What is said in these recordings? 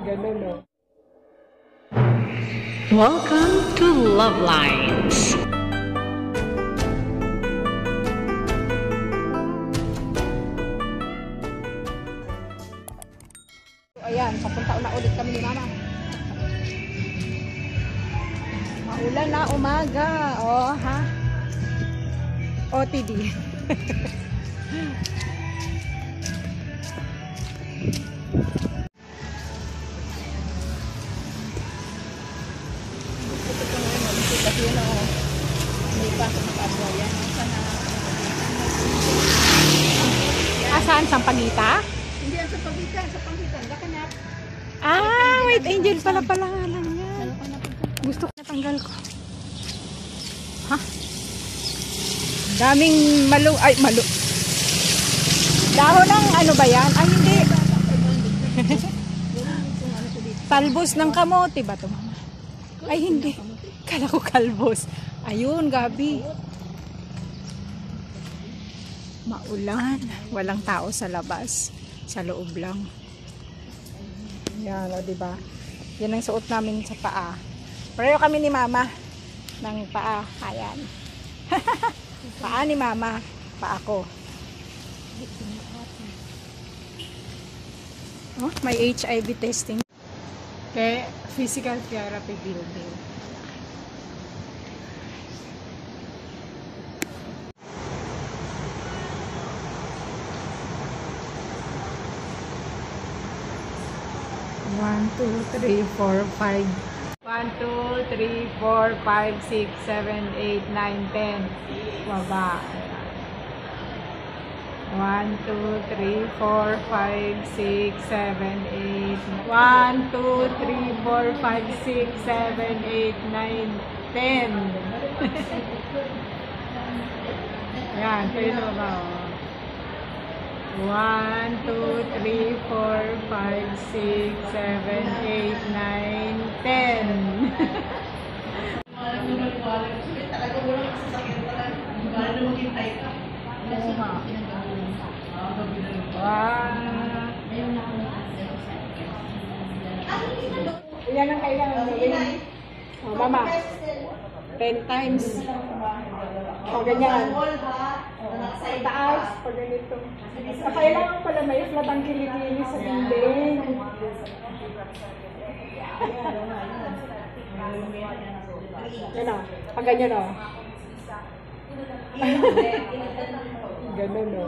Ganun, no? Welcome to Love Lines. Ayan, papunta na ulit kami ni Mama. Maulan na umaga. Oh, ha? OTD. Saan? Sampaguita? Hindi yan sa Pagitan, sa Pagitan. Gakanap. Ah, wait, Angel pala nga lang yan. Gusto ko natanggal ko. Ha? Daming malu. Dahon ng ano ba yan? Ay, hindi. Talbos ng kamote ba ito, Mama? Ay, hindi. Kala ko kalbos. Ayun, Gabi. Maulan. Walang tao sa labas. Sa loob lang. Yan, o, diba? Yan ang suot namin sa paa. Pareho kami ni Mama ng paa. Ayan. Paa ni Mama. Paa ko. Oh, may HIV testing. Okay, physical therapy building. One, two, three, four, five. 1, 2, 3, 4, 5, 6, 7, 8, 9, 10. Baba. 1, 2, 3, 4, 5, 6, 7, 8. 1, 2, 3, 4, 5, 6, 7, 8, 9, 10. Yan, kayo na ba? 1, 2, 3, 4, 5, 6, 7, 8, 9, 10. Yan ang kailangan gawin. Oh, Mama. 10 times. O, ganyan. Sa taas, pag ganito. Kailangan pala may flat ang kilikili sa dinding. Yan o. Pag ganyan o. Ganun o.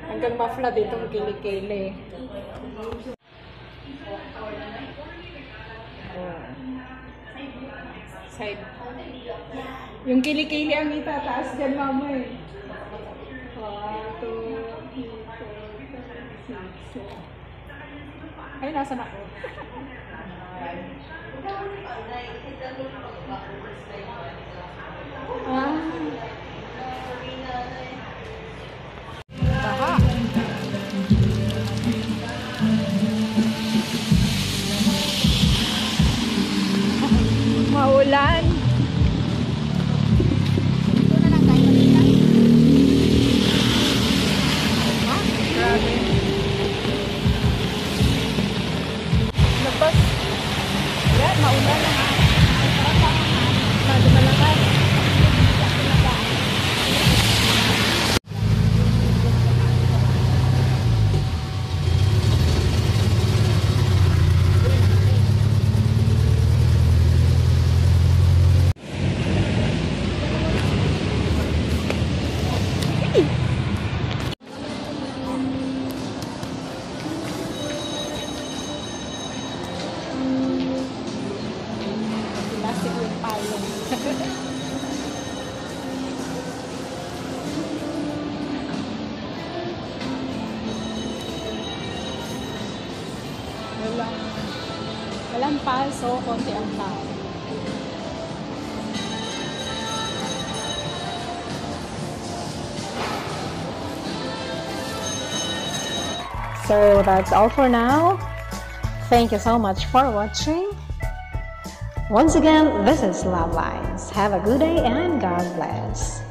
Hanggang ma-flat itong kilikili. Side. Yung kilikili ang itataas dyan, Mama eh. 1, 2, 3, 4, 5, 6, 7. Ay, nasan ako? Baha. Maulan. Labas. Yan, maulan na nga. Mado malakas. Walang paso, konti ang tao. So that's all for now. Thank you so much for watching. Once again, this is Love Lines. Have a good day and God bless.